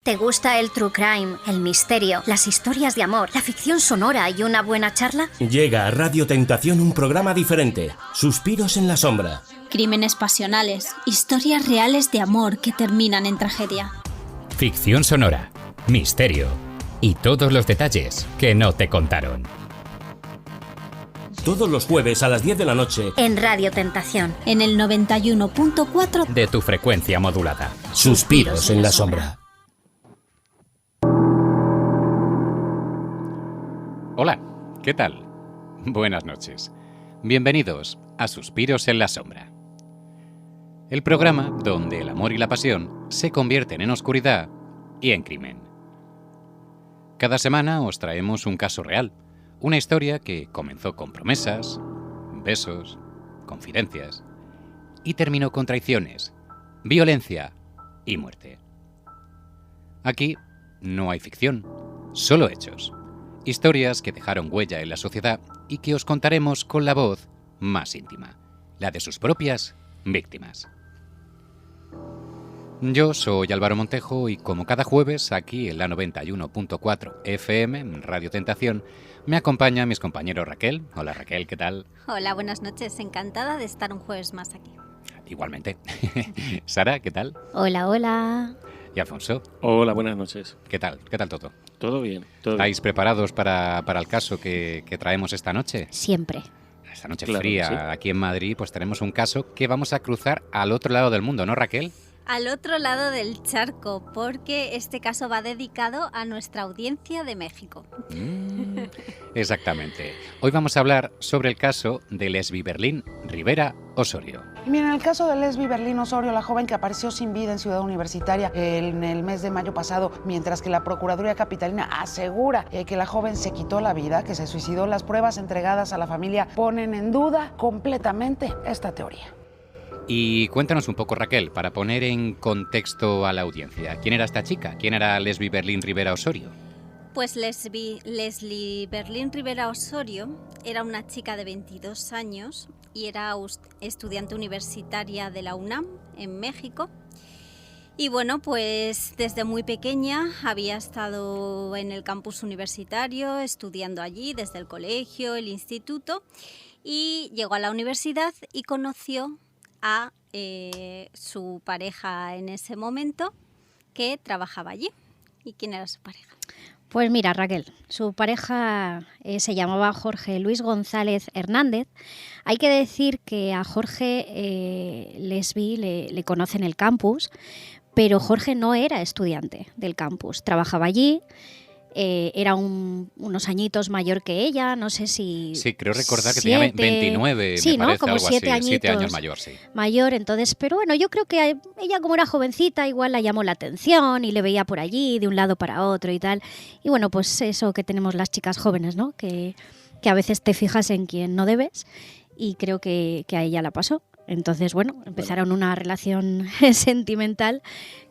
¿Te gusta el true crime, el misterio, las historias de amor, la ficción sonora y una buena charla? Llega a Radio Tentación un programa diferente, Suspiros en la sombra. Crímenes pasionales, historias reales de amor que terminan en tragedia. Ficción sonora, misterio y todos los detalles que no te contaron. Todos los jueves a las 10 de la noche En Radio Tentación. En el 91.4 de tu frecuencia modulada. Suspiros en la sombra. Hola, ¿qué tal? Buenas noches. Bienvenidos a Suspiros en la sombra. El programa donde el amor y la pasión se convierten en oscuridad y en crimen. Cada semana os traemos un caso real, una historia que comenzó con promesas, besos, confidencias y terminó con traiciones, violencia y muerte. Aquí no hay ficción, solo hechos. Historias que dejaron huella en la sociedad y que os contaremos con la voz más íntima, la de sus propias víctimas. Yo soy Álvaro Montejo y como cada jueves aquí en la 91.4 FM, Radio Tentación, me acompañan mis compañeros Raquel. Hola Raquel, ¿qué tal? Hola, buenas noches. Encantada de estar un jueves más aquí. Igualmente. Sara, ¿qué tal? Hola, hola. Y Alfonso. Hola, buenas noches. ¿Qué tal? ¿Qué tal todo? Todo bien. Todo ¿Estáis preparados para el caso que traemos esta noche? Siempre. Esta noche Claro fría, que sí. aquí en Madrid, pues tenemos un caso que vamos a cruzar al otro lado del mundo, ¿no, Raquel? Al otro lado del charco, porque este caso va dedicado a nuestra audiencia de México. Exactamente. Hoy vamos a hablar sobre el caso de Lesbi Berlín Rivera Osorio. Y miren, el caso de Lesbi Berlín Osorio, la joven que apareció sin vida en Ciudad Universitaria en el mes de mayo pasado, mientras que la Procuraduría Capitalina asegura que la joven se quitó la vida, que se suicidó, las pruebas entregadas a la familia ponen en duda completamente esta teoría. Y cuéntanos un poco, Raquel, para poner en contexto a la audiencia. ¿Quién era esta chica? ¿Quién era Lesbi Berlín Rivera Osorio? Pues Leslie Berlín Rivera Osorio era una chica de 22 años y era estudiante universitaria de la UNAM en México. Y bueno, pues desde muy pequeña había estado en el campus universitario, estudiando allí desde el colegio, el instituto, y llegó a la universidad y conoció a su pareja en ese momento, que trabajaba allí. ¿Y quién era su pareja? Pues mira, Raquel, su pareja se llamaba Jorge Luis González Hernández. Hay que decir que a Jorge Lesbi le conoce en el campus, pero Jorge no era estudiante del campus, trabajaba allí. Era unos añitos mayor que ella, no sé si... Sí, creo recordar que tenía 29, sí, me ¿no? parece, Como algo 7 así, 7 años añitos mayor, sí. mayor, entonces, pero bueno, yo creo que ella, como era jovencita, igual la llamó la atención y le veía por allí, de un lado para otro y tal. Y bueno, pues eso que tenemos las chicas jóvenes, ¿no? Que a veces te fijas en quien no debes, y creo que a ella la pasó. Entonces, bueno, empezaron una relación sentimental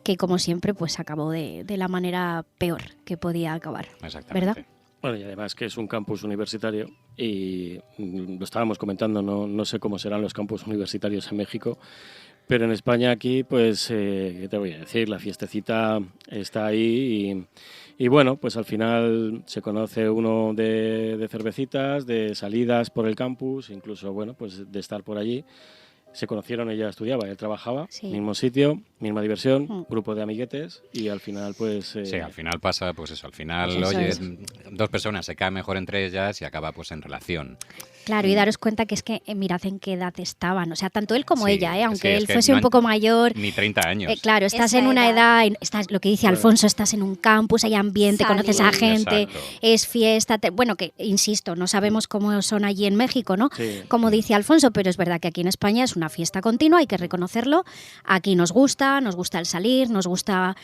que, como siempre, pues acabó de la manera peor que podía acabar. Exactamente. ¿Verdad? Bueno, y además que es un campus universitario y lo estábamos comentando, no sé cómo serán los campus universitarios en México, pero en España aquí, pues, ¿qué te voy a decir? La fiestecita está ahí y bueno, pues al final se conoce uno de cervecitas, de salidas por el campus, incluso, bueno, pues de estar por allí. Se conocieron, ella estudiaba, él trabajaba, Sí. mismo sitio, misma diversión, grupo de amiguetes y al final pues... Sí, al final pasa, pues eso, al final, Pues eso oye, es. dos personas se caen mejor entre ellas y acaba pues en relación. Claro, y daros cuenta que es que mirad en qué edad estaban, o sea, tanto él como Sí, ella, sí, aunque es él que fuese no un poco mayor. Ni 30 años. Claro, estás Esa en una edad. edad, estás, lo que dice Alfonso, estás en un campus, hay ambiente, Salir. conoces a gente, Exacto. es fiesta, bueno, que insisto, no sabemos cómo son allí en México, ¿no? Sí. Como dice Alfonso, pero es verdad que aquí en España es una fiesta continua, hay que reconocerlo. Aquí nos gusta el salir, nos gusta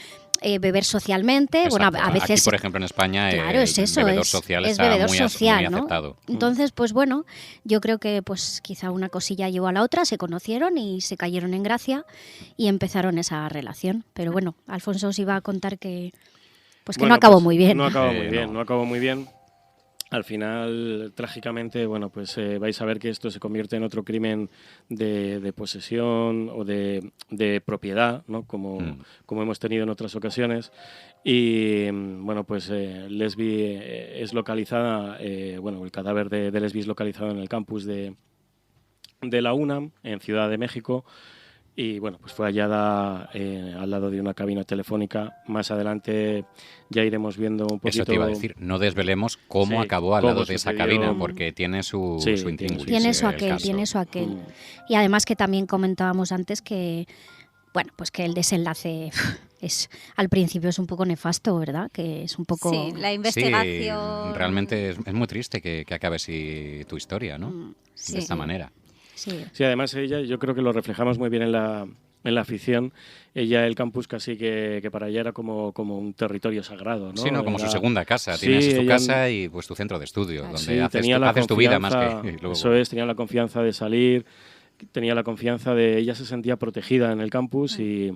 beber socialmente. Bueno, Exacto. a veces... Aquí, por ejemplo, en España Claro, el es eso, bebedor social es está bebedor muy, social, muy ¿no? aceptado. Entonces, pues bueno, yo creo que pues quizá una cosilla llevó a la otra, se conocieron y se cayeron en gracia y empezaron esa relación. Pero bueno, Alfonso os iba a contar que pues que Bueno, no acabó pues, muy bien. No acabó muy bien, no. no acabó muy bien. al final, trágicamente, bueno, pues vais a ver que esto se convierte en otro crimen de posesión o de propiedad, ¿no? Como hemos tenido en otras ocasiones. Y bueno, pues Lesbi es localizada, el cadáver de Lesbi es localizado en el campus de la UNAM, en Ciudad de México. Y bueno, pues fue hallada al lado de una cabina telefónica. Más adelante ya iremos viendo un poquito... Eso te iba a decir, no desvelemos cómo acabó al lado de esa cabina, porque tiene su intríngulis. Tiene su aquel. Y además que también comentábamos antes que, bueno, pues que el desenlace al principio es un poco nefasto, ¿verdad? Que es un poco... Sí, la investigación... Sí, realmente es muy triste que acabe así tu historia, ¿no? De esta manera. Sí, además ella, yo creo que lo reflejamos muy bien en la ficción. Ella, el campus casi que para ella era como un territorio sagrado, ¿no? Sí, ¿no? Como su segunda casa. Tienes tu casa y pues tu centro de estudio, donde haces tu vida más que... Luego... Eso es, tenía la confianza de salir, tenía la confianza de... Ella se sentía protegida en el campus y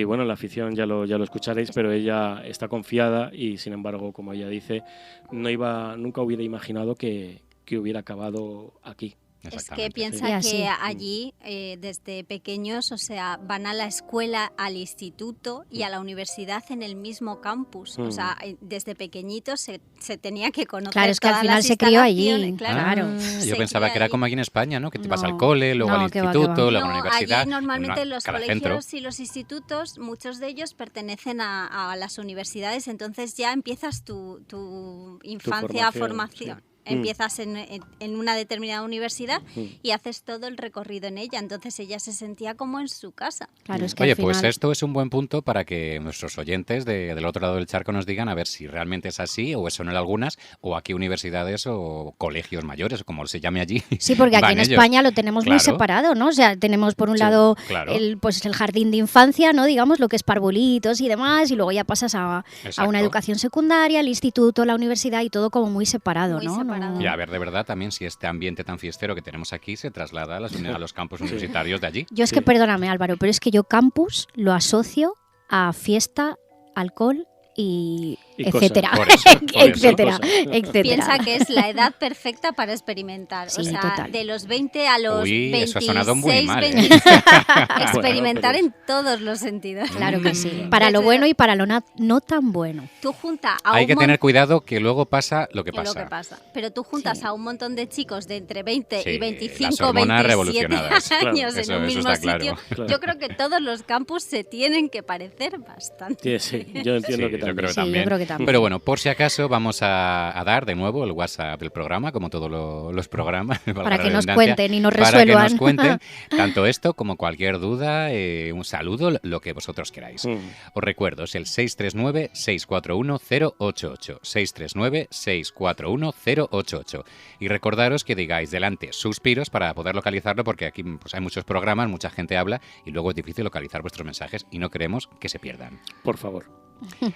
bueno, la afición ya lo escucharéis, pero ella está confiada y, sin embargo, como ella dice, nunca hubiera imaginado que hubiera acabado aquí. Es que piensa que allí, desde pequeños, o sea, van a la escuela, al instituto y a la universidad en el mismo campus. O sea, desde pequeñitos se tenía que conocer. Claro, es que al final se crió allí. Claro. Yo pensaba que era como aquí en España, ¿no? Que te vas al cole, luego al instituto, luego a la universidad. Allí normalmente los colegios centro. y los institutos, muchos de ellos pertenecen a las universidades, entonces ya empiezas tu infancia, formación. Sí. Empiezas en una determinada universidad y haces todo el recorrido en ella. Entonces ella se sentía como en su casa. Claro, es que Oye, al final... pues esto es un buen punto para que nuestros oyentes del otro lado del charco nos digan a ver si realmente es así o eso en algunas, o aquí universidades o colegios mayores, o como se llame allí. Sí, porque aquí en España lo tenemos muy separado, ¿no? O sea, tenemos por un lado el jardín de infancia, ¿no? Digamos, lo que es parvulitos y demás, y luego ya pasas a una educación secundaria, el instituto, la universidad y todo como muy separado, ¿no? Y a ver, de verdad, también si este ambiente tan fiestero que tenemos aquí se traslada a los campus universitarios de allí. Yo es que, perdóname Álvaro, pero es que yo campus lo asocio a fiesta, alcohol y etcétera. Etcétera. Piensa que es la edad perfecta para experimentar. Sí, o sea, total. de los 20 a los 26, eso ha sonado muy mal, 26, experimentar en todos los sentidos. Claro que sí. Para lo bueno y para lo no tan bueno. Tú juntas a Hay que tener cuidado que luego pasa lo que pasa. Pero tú juntas a un montón de chicos de entre 20 y 25, las hormonas 27 años eso, en un mismo sitio. Claro. Yo creo que todos los campus se tienen que parecer bastante. Sí, yo entiendo que también. Yo creo que también. Pero bueno, por si acaso vamos a dar de nuevo el WhatsApp del programa, como todos los programas. Para que nos cuenten y nos resuelvan. Para que nos cuenten tanto esto como cualquier duda, un saludo, lo que vosotros queráis. Os recuerdo, es el 639-641-088. 639-641-088. Y recordaros que digáis delante suspiros para poder localizarlo, porque aquí pues, hay muchos programas, mucha gente habla y luego es difícil localizar vuestros mensajes y no queremos que se pierdan. Por favor.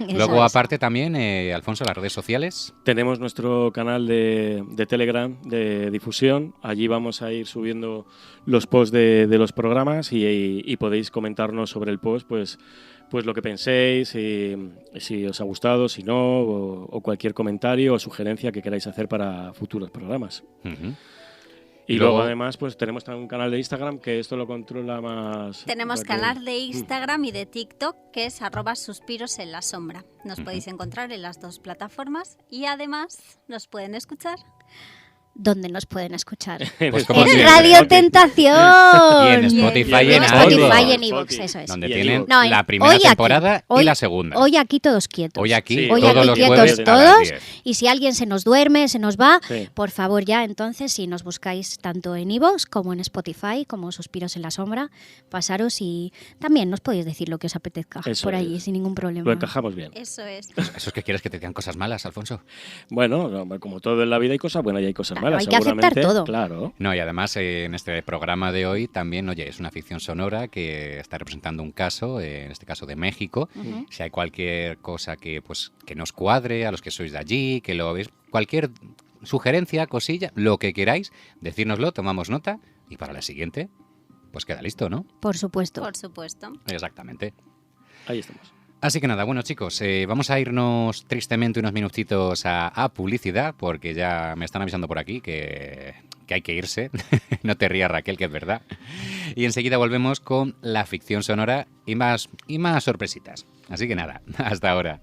Luego, aparte también, Alfonso, las redes sociales. Tenemos nuestro canal de Telegram de difusión. Allí vamos a ir subiendo los posts de los programas y podéis comentarnos sobre el post, pues lo que penséis, si os ha gustado, si no, o cualquier comentario o sugerencia que queráis hacer para futuros programas. Y luego además pues tenemos un canal de Instagram que esto lo controla más... Tenemos canal de Instagram y de TikTok que es @suspirosenlasombra. Nos podéis encontrar en las dos plataformas y además nos pueden escuchar. ¿Dónde nos pueden escuchar? Pues como en siempre. Radio Tentación. Y en Spotify y en Spotify y en iVoox, eso es. Donde tienen la primera temporada y la segunda. Hoy aquí todos quietos. Hoy aquí Hoy todos aquí los quietos jueves todos. Y si alguien se nos duerme, se nos va, por favor ya, entonces, si nos buscáis tanto en iVoox como en Spotify, como Suspiros en la Sombra, pasaros y también nos podéis decir lo que os apetezca por allí, sin ningún problema. Lo encajamos bien. Eso es. ¿Eso es que quieres que te digan cosas malas, Alfonso? Bueno, como todo en la vida hay cosas buenas y hay cosas malas. Hay que aceptar todo. Claro. No, y además en este programa de hoy también, oye, es una ficción sonora que está representando un caso, en este caso de México. Si hay cualquier cosa que nos cuadre, a los que sois de allí, que lo veis, cualquier sugerencia, cosilla, lo que queráis, decírnoslo, tomamos nota y para la siguiente, pues queda listo, ¿no? Por supuesto. Por supuesto. Exactamente. Ahí estamos. Así que nada, bueno chicos, vamos a irnos tristemente unos minutitos a publicidad, porque ya me están avisando por aquí que hay que irse. No te rías, Raquel, que es verdad. Y enseguida volvemos con la ficción sonora y más sorpresitas. Así que nada, hasta ahora.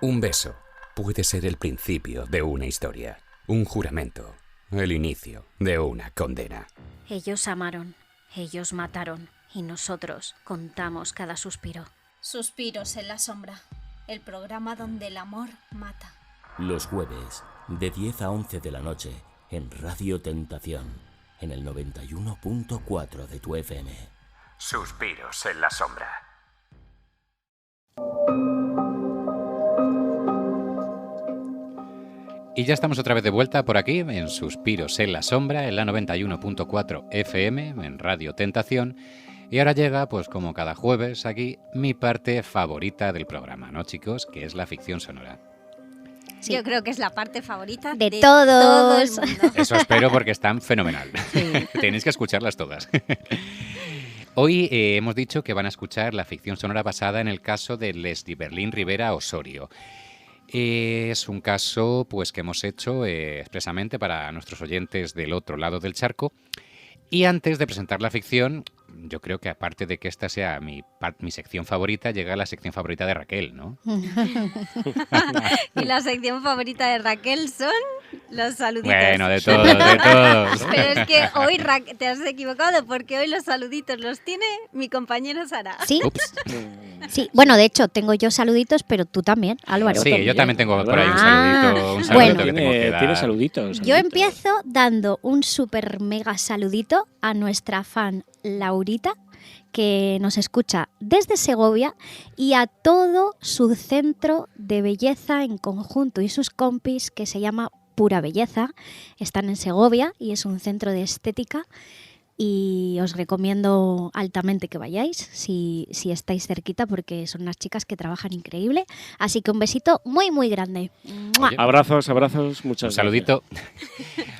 Un beso puede ser el principio de una historia, un juramento, el inicio de una condena. Ellos amaron, ellos mataron y nosotros contamos cada suspiro. Suspiros en la sombra, el programa donde el amor mata. Los jueves, de 10 a 11 de la noche, en Radio Tentación, en el 91.4 de tu FM. Suspiros en la sombra. Y ya estamos otra vez de vuelta por aquí, en Suspiros en la Sombra, en la 91.4 FM, en Radio Tentación. Y ahora llega, pues como cada jueves aquí, mi parte favorita del programa, ¿no, chicos? Que es la ficción sonora. Sí. Yo creo que es la parte favorita de todo el todos. mundo. Eso espero, porque están fenomenal. Sí. Tenéis que escucharlas todas. Hoy hemos dicho que van a escuchar la ficción sonora basada en el caso de Leslie Berlin Rivera Osorio. Es un caso pues que hemos hecho expresamente para nuestros oyentes del otro lado del charco. Y antes de presentar la ficción, yo creo que aparte de que esta sea mi sección favorita, llega la sección favorita de Raquel, ¿no? Y la sección favorita de Raquel son los saluditos. Bueno, de todos. Pero es que hoy te has equivocado, porque hoy los saluditos los tiene mi compañera Sara. ¿Sí? Ups. Sí, bueno, de hecho, tengo yo saluditos, pero tú también, Álvaro. Sí, yo también tengo por ahí un saludito Bueno. que tengo que dar. Tiene saluditos. Yo empiezo dando un súper mega saludito a nuestra fan Laurita, que nos escucha desde Segovia, y a todo su centro de belleza en conjunto y sus compis, que se llama Pura Belleza. Están en Segovia y es un centro de estética. Y os recomiendo altamente que vayáis si estáis cerquita, porque son unas chicas que trabajan increíble. Así que un besito muy, muy grande. ¡Mua! Abrazos, muchas Un saludito.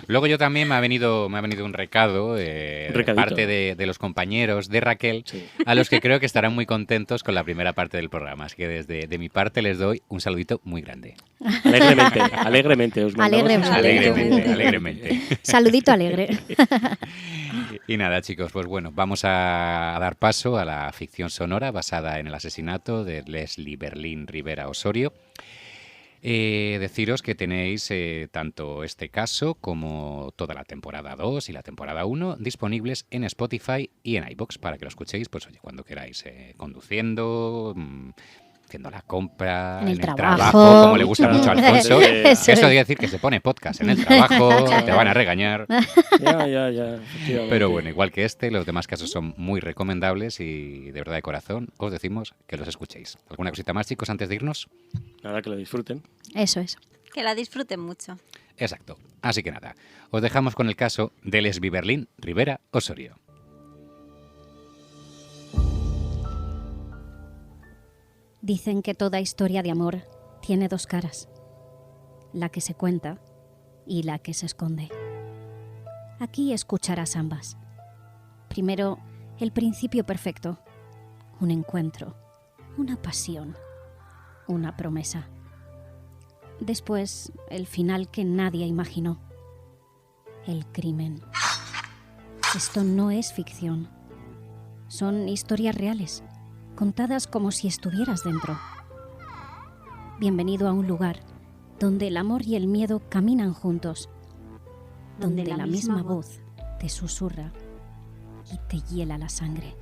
Luego yo también me ha venido un recado de parte de los compañeros de Raquel, sí, a los que creo que estarán muy contentos con la primera parte del programa. Así que de mi parte les doy un saludito muy grande. Alegremente os mandamos. Alegremente. Saludito alegre. Y nada, chicos, pues bueno, vamos a dar paso a la ficción sonora basada en el asesinato de Leslie Berlin Rivera Osorio. Deciros que tenéis tanto este caso como toda la temporada 2 y la temporada 1 disponibles en Spotify y en iVoox para que lo escuchéis, pues oye, cuando queráis, conduciendo, haciendo la compra, en el trabajo, como le gusta mucho a Alfonso. Eso de decir que se pone podcast en el trabajo, te van a regañar. Ya. Pero bueno, igual que los demás casos son muy recomendables y de verdad de corazón os decimos que los escuchéis. ¿Alguna cosita más, chicos, antes de irnos? Nada, que lo disfruten. Eso es. Que la disfruten mucho. Exacto. Así que nada, os dejamos con el caso de Leslie Berlin Rivera Osorio. Dicen que toda historia de amor tiene dos caras, la que se cuenta y la que se esconde. Aquí escucharás ambas. Primero, el principio perfecto, un encuentro, una pasión, una promesa. Después, el final que nadie imaginó, el crimen. Esto no es ficción, son historias reales, contadas como si estuvieras dentro. Bienvenido a un lugar donde el amor y el miedo caminan juntos, donde la misma voz te susurra y te hiela la sangre.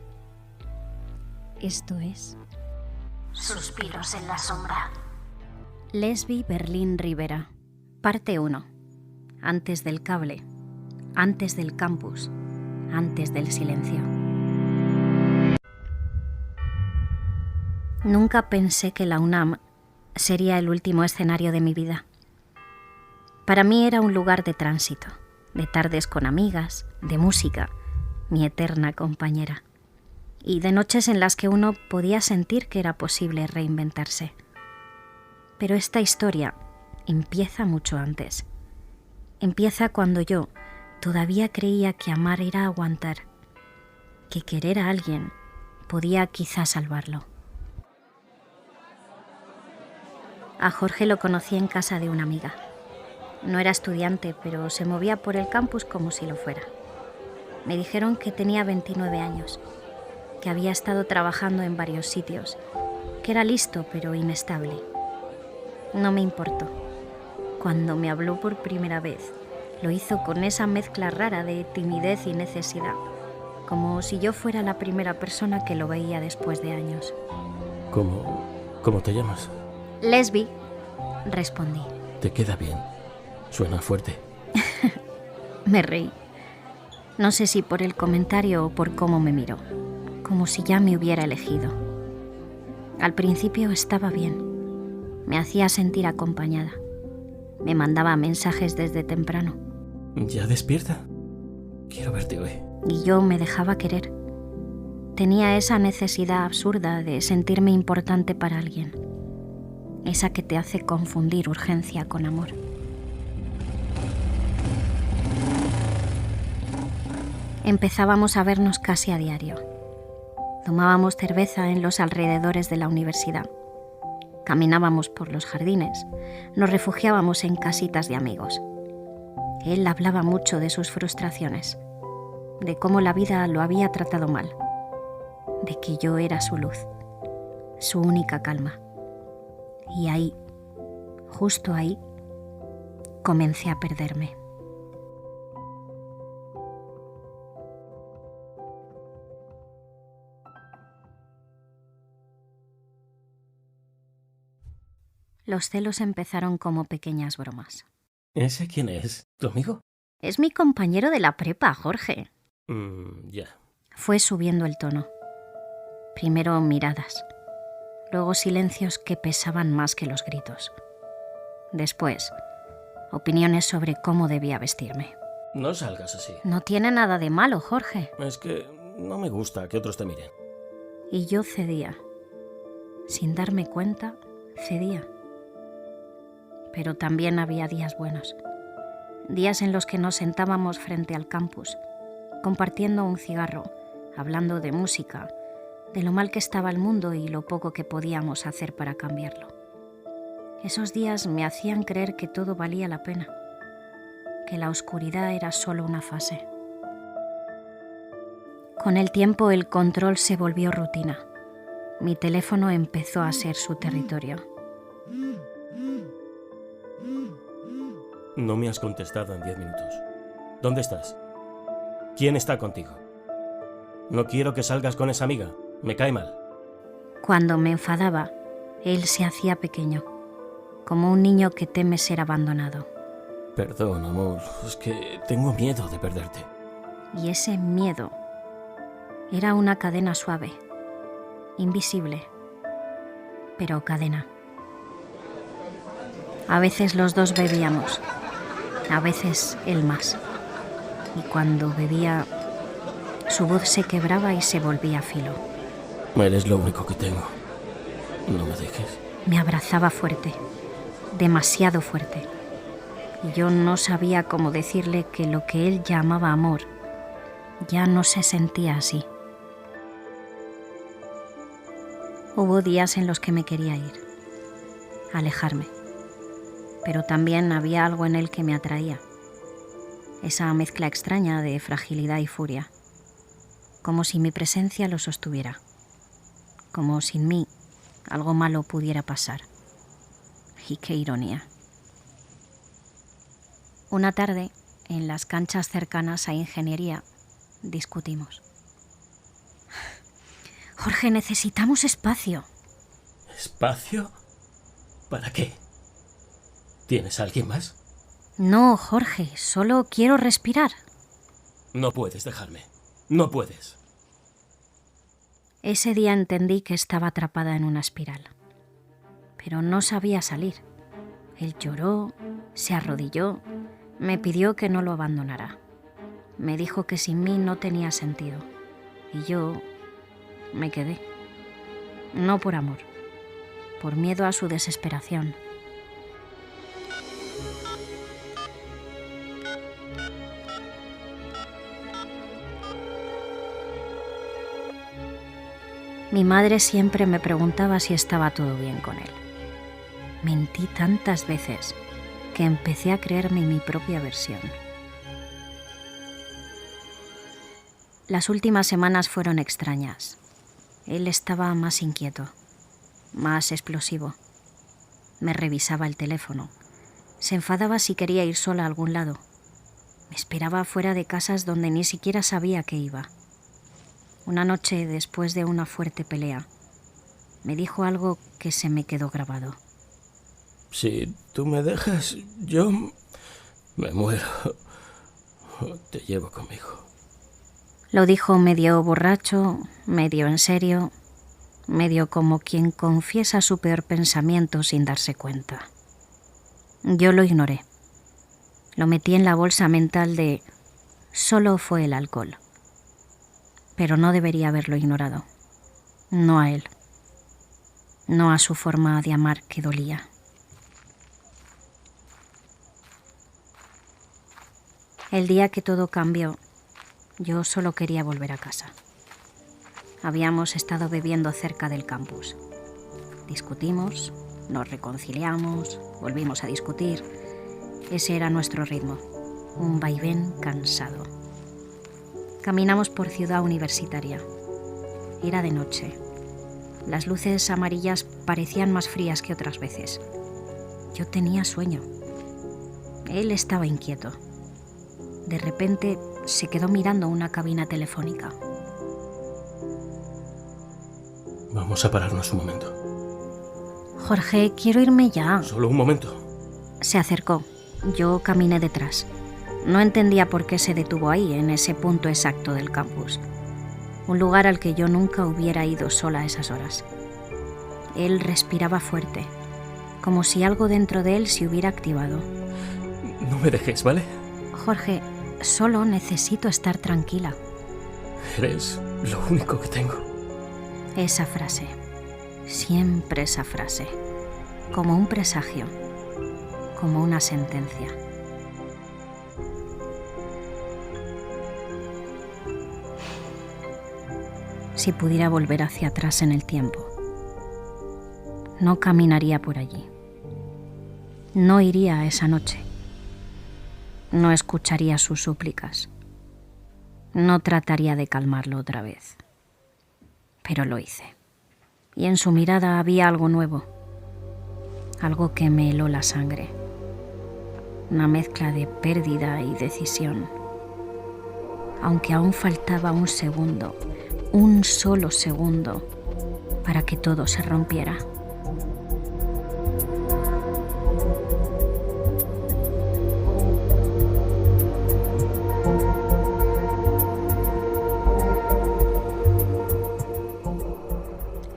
Esto es Suspiros en la Sombra. Leslie Berlin Rivera, parte 1. Antes del cable, antes del campus, antes del silencio. Nunca pensé que la UNAM sería el último escenario de mi vida. Para mí era un lugar de tránsito, de tardes con amigas, de música, mi eterna compañera, y de noches en las que uno podía sentir que era posible reinventarse. Pero esta historia empieza mucho antes. Empieza cuando yo, todavía creía que amar era aguantar, que querer a alguien podía quizás salvarlo. A Jorge lo conocí en casa de una amiga. No era estudiante, pero se movía por el campus como si lo fuera. Me dijeron que tenía 29 años, que había estado trabajando en varios sitios, que era listo pero inestable. No me importó. Cuando me habló por primera vez, lo hizo con esa mezcla rara de timidez y necesidad, como si yo fuera la primera persona que lo veía después de años. ¿Cómo te llamas? Lesbi, respondí. Te queda bien. Suena fuerte. Me reí. No sé si por el comentario o por cómo me miró, como si ya me hubiera elegido. Al principio estaba bien. Me hacía sentir acompañada. Me mandaba mensajes desde temprano. ¿Ya despierta? Quiero verte hoy. Y yo me dejaba querer. Tenía esa necesidad absurda de sentirme importante para alguien. Esa que te hace confundir urgencia con amor. Empezábamos a vernos casi a diario. Tomábamos cerveza en los alrededores de la universidad. Caminábamos por los jardines. Nos refugiábamos en casitas de amigos. Él hablaba mucho de sus frustraciones, de cómo la vida lo había tratado mal, de que yo era su luz, su única calma. Y ahí, justo ahí, comencé a perderme. Los celos empezaron como pequeñas bromas. ¿Ese quién es? ¿Tu amigo? Es mi compañero de la prepa, Jorge. Ya. Fue subiendo el tono. Primero miradas, luego silencios que pesaban más que los gritos. Después, opiniones sobre cómo debía vestirme. No salgas así. No tiene nada de malo, Jorge. Es que no me gusta que otros te miren. Y yo cedía. Sin darme cuenta, cedía. Pero también había días buenos. Días en los que nos sentábamos frente al campus, compartiendo un cigarro, hablando de música, de lo mal que estaba el mundo y lo poco que podíamos hacer para cambiarlo. Esos días me hacían creer que todo valía la pena, que la oscuridad era solo una fase. Con el tiempo el control se volvió rutina. Mi teléfono empezó a ser su territorio. No me has contestado en 10 minutos. ¿Dónde estás? ¿Quién está contigo? No quiero que salgas con esa amiga. Me cae mal. Cuando me enfadaba, él se hacía pequeño, como un niño que teme ser abandonado. Perdón, amor. Es que tengo miedo de perderte. Y ese miedo era una cadena suave, invisible, pero cadena. A veces los dos bebíamos, a veces él más. Y cuando bebía, su voz se quebraba y se volvía filo. Eres lo único que tengo. No me dejes. Me abrazaba fuerte, demasiado fuerte. Y yo no sabía cómo decirle que lo que él llamaba amor ya no se sentía así. Hubo días en los que me quería ir, alejarme. Pero también había algo en él que me atraía. Esa mezcla extraña de fragilidad y furia. Como si mi presencia lo sostuviera. Como sin mí algo malo pudiera pasar. Y qué ironía. Una tarde, en las canchas cercanas a ingeniería, discutimos. Jorge, necesitamos espacio. ¿Espacio? ¿Para qué? ¿Tienes a alguien más? No, Jorge, solo quiero respirar. No puedes dejarme. No puedes. Ese día entendí que estaba atrapada en una espiral. Pero no sabía salir. Él lloró, se arrodilló, me pidió que no lo abandonara. Me dijo que sin mí no tenía sentido. Y yo me quedé. No por amor, por miedo a su desesperación. Mi madre siempre me preguntaba si estaba todo bien con él. Mentí tantas veces que empecé a creerme mi propia versión. Las últimas semanas fueron extrañas. Él estaba más inquieto, más explosivo. Me revisaba el teléfono. Se enfadaba si quería ir sola a algún lado. Me esperaba fuera de casas donde ni siquiera sabía que iba. Una noche, después de una fuerte pelea, me dijo algo que se me quedó grabado. Si tú me dejas, yo me muero. Te llevo conmigo. Lo dijo medio borracho, medio en serio, medio como quien confiesa su peor pensamiento sin darse cuenta. Yo lo ignoré. Lo metí en la bolsa mental de solo fue el alcohol. Pero no debería haberlo ignorado. No a él. No a su forma de amar que dolía. El día que todo cambió, yo solo quería volver a casa. Habíamos estado bebiendo cerca del campus. Discutimos, nos reconciliamos, volvimos a discutir. Ese era nuestro ritmo, un vaivén cansado. Caminamos por Ciudad Universitaria. Era de noche. Las luces amarillas parecían más frías que otras veces. Yo tenía sueño. Él estaba inquieto. De repente se quedó mirando una cabina telefónica. Vamos a pararnos un momento. Jorge, quiero irme ya. Solo un momento. Se acercó. Yo caminé detrás. No entendía por qué se detuvo ahí, en ese punto exacto del campus. Un lugar al que yo nunca hubiera ido sola a esas horas. Él respiraba fuerte, como si algo dentro de él se hubiera activado. No me dejes, ¿vale? Jorge, solo necesito estar tranquila. Eres lo único que tengo. Esa frase. Siempre esa frase. Como un presagio. Como una sentencia. Si pudiera volver hacia atrás en el tiempo, no caminaría por allí. No iría a esa noche. No escucharía sus súplicas. No trataría de calmarlo otra vez. Pero lo hice. Y en su mirada había algo nuevo. Algo que me heló la sangre. Una mezcla de pérdida y decisión. Aunque aún faltaba un segundo, un solo segundo, para que todo se rompiera.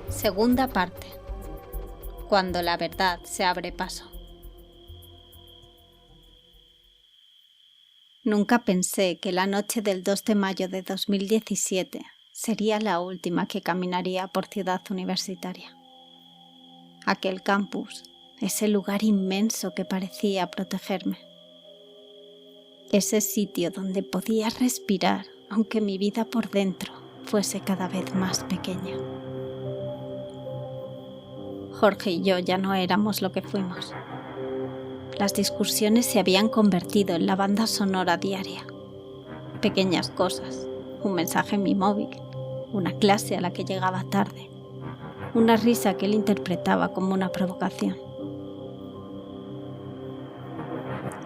Segunda parte. Cuando la verdad se abre paso. Nunca pensé que la noche del 2 de mayo de 2017 sería la última que caminaría por Ciudad Universitaria. Aquel campus, ese lugar inmenso que parecía protegerme. Ese sitio donde podía respirar, aunque mi vida por dentro fuese cada vez más pequeña. Jorge y yo ya no éramos lo que fuimos. Las discusiones se habían convertido en la banda sonora diaria. Pequeñas cosas, un mensaje en mi móvil, una clase a la que llegaba tarde, una risa que él interpretaba como una provocación.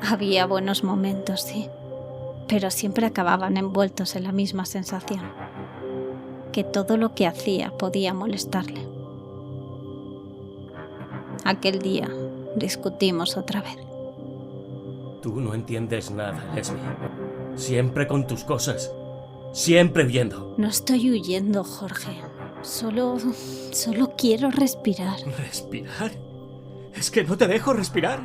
Había buenos momentos, sí, pero siempre acababan envueltos en la misma sensación, que todo lo que hacía podía molestarle. Aquel día discutimos otra vez. Tú no entiendes nada, Leslie. Siempre con tus cosas. Siempre huyendo. No estoy huyendo, Jorge. Solo quiero respirar. ¿Respirar? ¿Es que no te dejo respirar?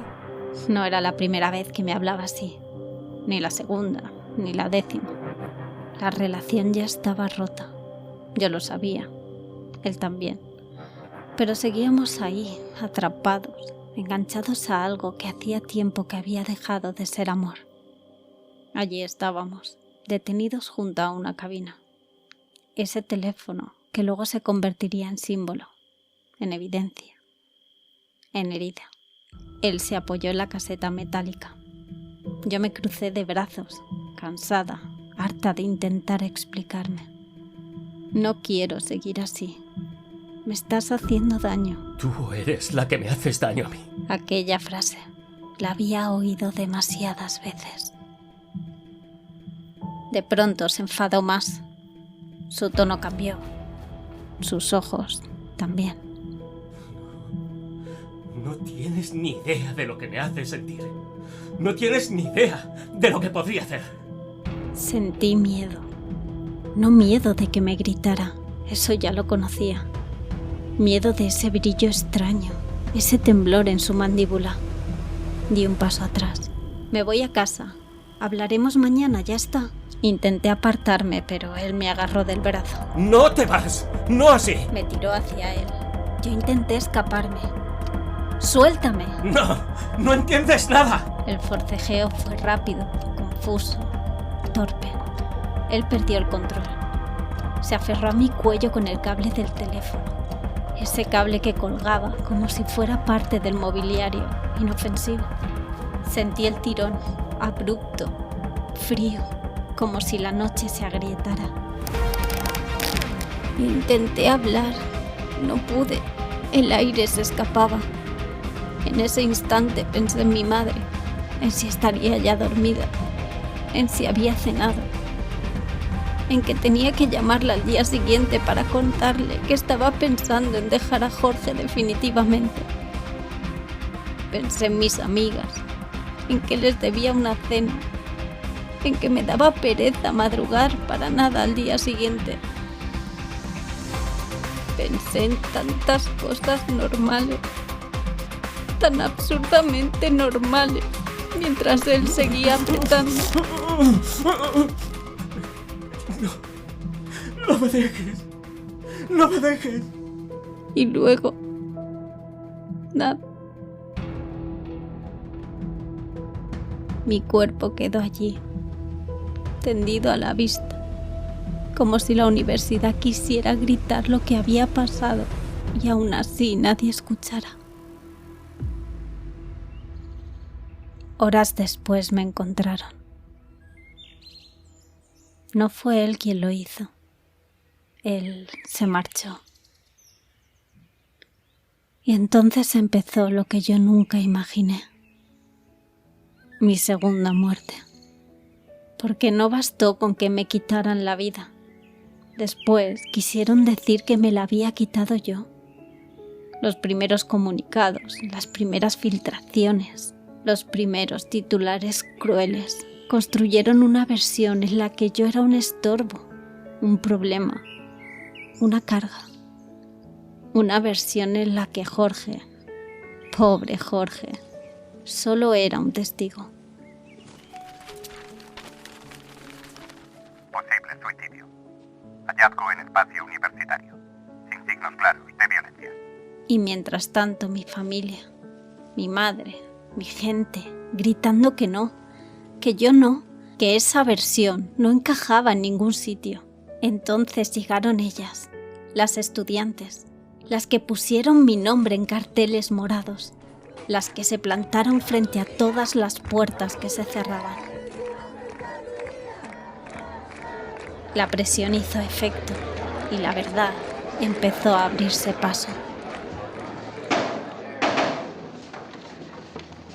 No era la primera vez que me hablaba así. Ni la segunda, ni la 10ª. La relación ya estaba rota. Yo lo sabía. Él también. Pero seguíamos ahí, atrapados, enganchados a algo que hacía tiempo que había dejado de ser amor. Allí estábamos, detenidos junto a una cabina. Ese teléfono que luego se convertiría en símbolo, en evidencia, en herida. Él se apoyó en la caseta metálica. Yo me crucé de brazos, cansada, harta de intentar explicarme. No quiero seguir así. Me estás haciendo daño. Tú eres la que me haces daño a mí. Aquella frase la había oído demasiadas veces. De pronto se enfadó más. Su tono cambió. Sus ojos también. No tienes ni idea de lo que me hace sentir. No tienes ni idea de lo que podría hacer. Sentí miedo. No miedo de que me gritara, eso ya lo conocía. Miedo de ese brillo extraño, ese temblor en su mandíbula. Di un paso atrás. Me voy a casa. Hablaremos mañana, ya está. Intenté apartarme, pero él me agarró del brazo. ¡No te vas! ¡No así! Me tiró hacia él. Yo intenté escaparme. ¡Suéltame! ¡No! ¡No entiendes nada! El forcejeo fue rápido, confuso, torpe. Él perdió el control. Se aferró a mi cuello con el cable del teléfono. Ese cable que colgaba como si fuera parte del mobiliario, inofensivo. Sentí el tirón, abrupto, frío, como si la noche se agrietara. Intenté hablar, no pude. El aire se escapaba. En ese instante pensé en mi madre, en si estaría ya dormida, en si había cenado, en que tenía que llamarla al día siguiente para contarle que estaba pensando en dejar a Jorge definitivamente. Pensé en mis amigas, en que les debía una cena, en que me daba pereza madrugar para nada al día siguiente. Pensé en tantas cosas normales, tan absurdamente normales, mientras él seguía apretando. ¡No me dejes! ¡No me dejes! Y luego, nada. Mi cuerpo quedó allí, tendido a la vista, como si la universidad quisiera gritar lo que había pasado y aún así nadie escuchara. Horas después me encontraron. No fue él quien lo hizo. Él se marchó. Y entonces empezó lo que yo nunca imaginé. Mi segunda muerte. Porque no bastó con que me quitaran la vida. Después quisieron decir que me la había quitado yo. Los primeros comunicados, las primeras filtraciones, los primeros titulares crueles construyeron una versión en la que yo era un estorbo, un problema, una carga. Una versión en la que Jorge, pobre Jorge, solo era un testigo. Posible suicidio. Hallazgo en espacio universitario. Sin signos claros de violencia. Y mientras tanto mi familia, mi madre, mi gente, gritando que no, que yo no, que esa versión no encajaba en ningún sitio. Entonces llegaron ellas, las estudiantes, las que pusieron mi nombre en carteles morados, las que se plantaron frente a todas las puertas que se cerraban. La presión hizo efecto y la verdad empezó a abrirse paso.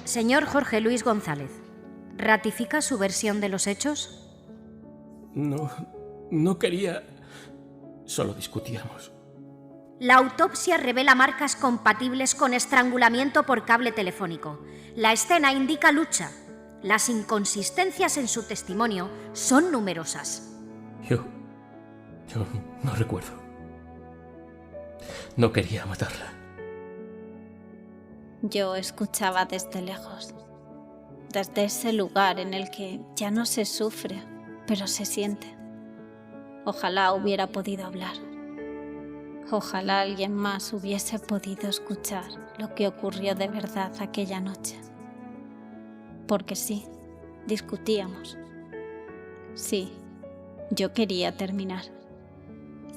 Señor Jorge Luis González, ¿ratifica su versión de los hechos? No quería... Solo discutíamos. La autopsia revela marcas compatibles con estrangulamiento por cable telefónico. La escena indica lucha. Las inconsistencias en su testimonio son numerosas. Yo no recuerdo. No quería matarla. Yo escuchaba desde lejos, desde ese lugar en el que ya no se sufre, pero se siente. Ojalá hubiera podido hablar. Ojalá alguien más hubiese podido escuchar lo que ocurrió de verdad aquella noche. Porque sí, discutíamos. Sí, yo quería terminar.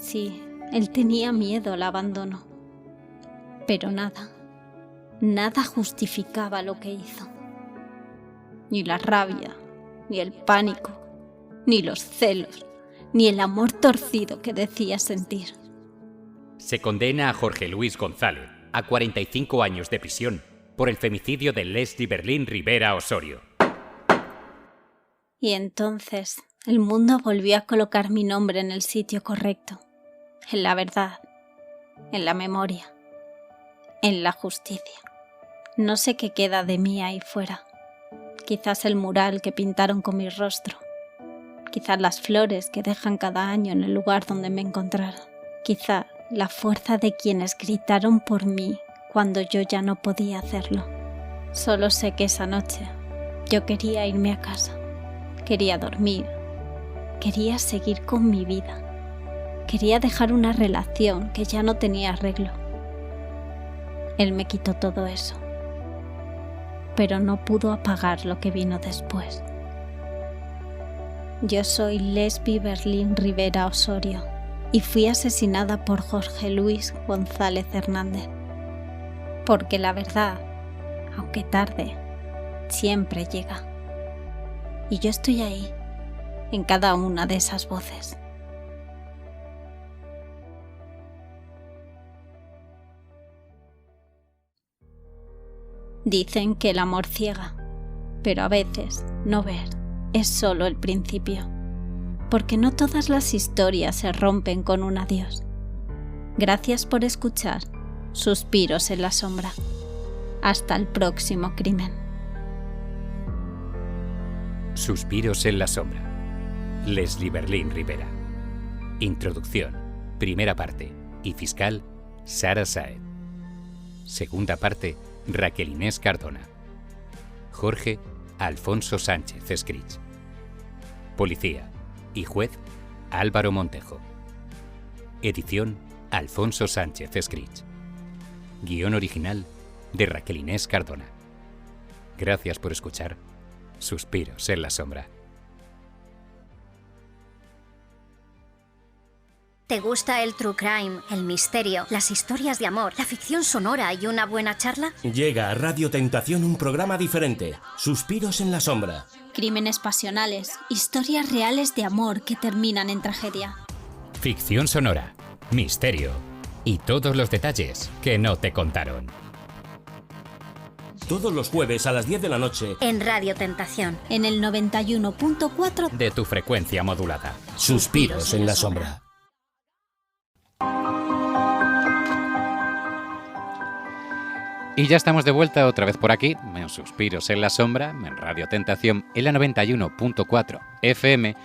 Sí, Él tenía miedo al abandono. Pero nada justificaba lo que hizo. Ni la rabia, ni el pánico, ni los celos, ni el amor torcido que decía sentir. Se condena a Jorge Luis González a 45 años de prisión por el femicidio de Leslie Berlín Rivera Osorio. Y entonces el mundo volvió a colocar mi nombre en el sitio correcto, en la verdad, en la memoria, en la justicia. No sé qué queda de mí ahí fuera. Quizás el mural que pintaron con mi rostro. Quizás las flores que dejan cada año en el lugar donde me encontraron. Quizá la fuerza de quienes gritaron por mí cuando yo ya no podía hacerlo. Solo sé que esa noche yo quería irme a casa. Quería dormir. Quería seguir con mi vida. Quería dejar una relación que ya no tenía arreglo. Él me quitó todo eso. Pero no pudo apagar lo que vino después. Yo soy Leslie Berlín Rivera Osorio y fui asesinada por Jorge Luis González Hernández. Porque la verdad, aunque tarde, siempre llega. Y yo estoy ahí, en cada una de esas voces. Dicen que el amor ciega, pero a veces no ver es solo el principio, porque no todas las historias se rompen con un adiós. Gracias por escuchar Suspiros en la Sombra. Hasta el próximo crimen. Suspiros en la Sombra. Leslie Berlín Rivera. Introducción, primera parte, y fiscal Sara Saez. Segunda parte, Raquel Inés Cardona. Jorge Alfonso Sánchez Escrich. Policía y juez Álvaro Montejo. Edición Alfonso Sánchez Escrich. Guión original de Raquel Inés Cardona. Gracias por escuchar Suspiros en la Sombra. ¿Te gusta el true crime, el misterio, las historias de amor, la ficción sonora y una buena charla? Llega a Radio Tentación un programa diferente, Suspiros en la Sombra. Crímenes pasionales, historias reales de amor que terminan en tragedia. Ficción sonora, misterio y todos los detalles que no te contaron. Todos los jueves a las 10 de la noche En Radio Tentación. En el 91.4 de tu frecuencia modulada. Suspiros en la Sombra. Y ya estamos de vuelta otra vez por aquí, en Suspiros en la Sombra, en Radio Tentación, en la 91.4 FM,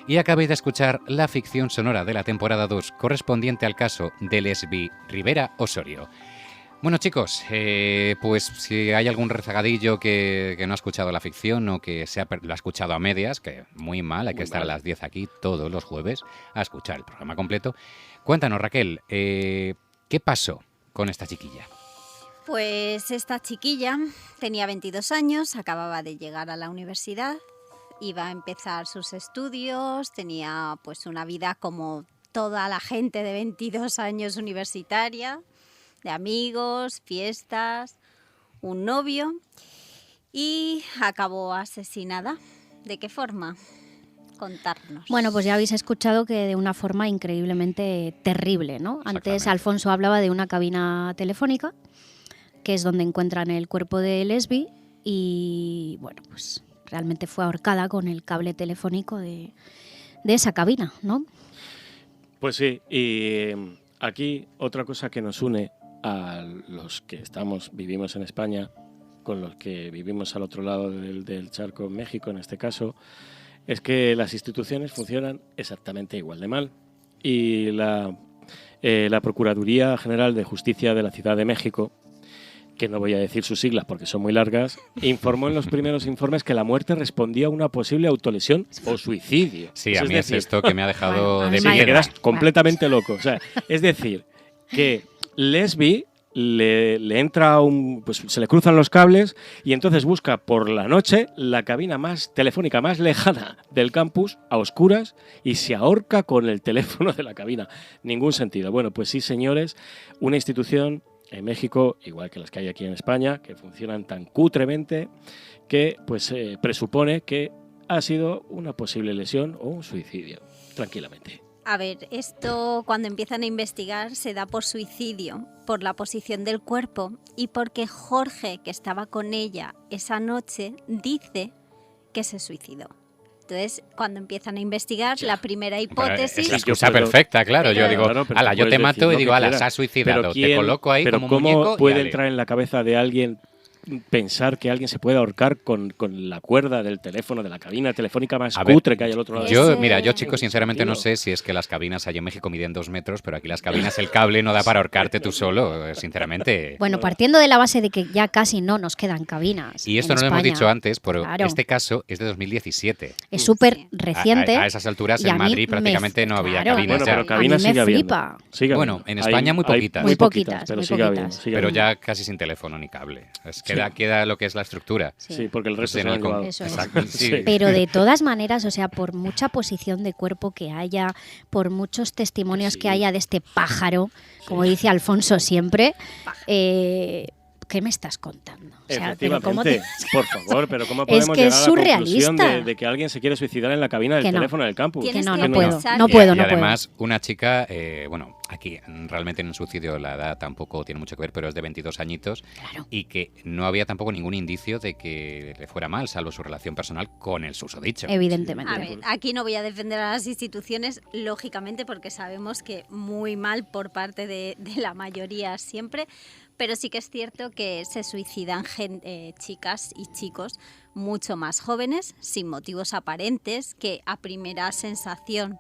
y acabáis de escuchar la ficción sonora de la temporada 2 correspondiente al caso de Leslie Rivera Osorio. Bueno, chicos, pues si hay algún rezagadillo que no ha escuchado la ficción o que lo ha escuchado a medias, que muy mal, hay que estar a las 10 aquí todos los jueves a escuchar el programa completo. Cuéntanos, Raquel, ¿qué pasó con esta chiquilla? Pues esta chiquilla tenía 22 años, acababa de llegar a la universidad, iba a empezar sus estudios, tenía pues una vida como toda la gente de 22 años universitaria, de amigos, fiestas, un novio, y acabó asesinada. ¿De qué forma? Contarnos. Bueno, pues ya habéis escuchado que de una forma increíblemente terrible, ¿no? Antes Alfonso hablaba de una cabina telefónica, que es donde encuentran el cuerpo de Leslie, y bueno, pues realmente fue ahorcada con el cable telefónico de esa cabina, ¿no? Pues sí, y aquí otra cosa que nos une a los que vivimos en España, con los que vivimos al otro lado del charco, en México en este caso, es que las instituciones funcionan exactamente igual de mal. Y la Procuraduría General de Justicia de la Ciudad de México, que no voy a decir sus siglas porque son muy largas, informó en los primeros informes que la muerte respondía a una posible autolesión o suicidio. Sí, a mí es esto que me ha dejado de sí, que quedas completamente loco. O sea, es decir, que Leslie le entra pues se le cruzan los cables y entonces busca por la noche la cabina más telefónica más lejana del campus a oscuras y se ahorca con el teléfono de la cabina. Ningún sentido. Bueno, pues sí, señores, una institución en México, igual que las que hay aquí en España, que funcionan tan cutremente que pues presupone que ha sido una posible lesión o un suicidio, tranquilamente. A ver, esto cuando empiezan a investigar se da por suicidio, por la posición del cuerpo y porque Jorge, que estaba con ella esa noche, dice que se suicidó. Entonces, cuando empiezan a investigar, la primera hipótesis... Es la excusa perfecta, claro. Yo digo, ala, yo te mato y digo, ala, se ha suicidado. Te coloco ahí como un muñeco. Pero ¿cómo puede entrar en la cabeza de alguien pensar que alguien se puede ahorcar con la cuerda del teléfono, de la cabina telefónica más cutre que hay al otro lado? Yo, chicos, sinceramente no sé si es que las cabinas allá en México miden 2 metros, pero aquí las cabinas, el cable no da para ahorcarte tú solo, sinceramente. Bueno, partiendo de la base de que ya casi no nos quedan cabinas. Y esto en no lo hemos España, dicho antes, pero claro. Este caso es de 2017. Es súper reciente. A esas alturas en Madrid prácticamente no había cabinas. Bueno, pero cabinas sigue habiendo. Bueno, en España muy poquitas. Muy poquitas, pero muy sigue poquitas. habiendo. Pero ya casi sin teléfono ni cable. Queda lo que es la estructura. Sí, porque el resto se lo han llevado. Eso es. Exacto, sí. Pero de todas maneras, o sea, por mucha posición de cuerpo que haya, por muchos testimonios que haya de este pájaro, como dice Alfonso siempre, ¿qué me estás contando? O sea, efectivamente, por favor, pero ¿cómo podemos es que llegar es a la conclusión surrealista de que alguien se quiere suicidar en la cabina del teléfono del campus? Que no puedo. Y además, una chica, bueno, aquí realmente en el suicidio la edad tampoco tiene mucho que ver, pero es de 22 añitos y que no había tampoco ningún indicio de que le fuera mal, salvo su relación personal con el susodicho. Evidentemente. A ver, aquí no voy a defender a las instituciones, lógicamente, porque sabemos que muy mal por parte de la mayoría siempre, pero sí que es cierto que se suicidan chicas y chicos mucho más jóvenes, sin motivos aparentes, que a primera sensación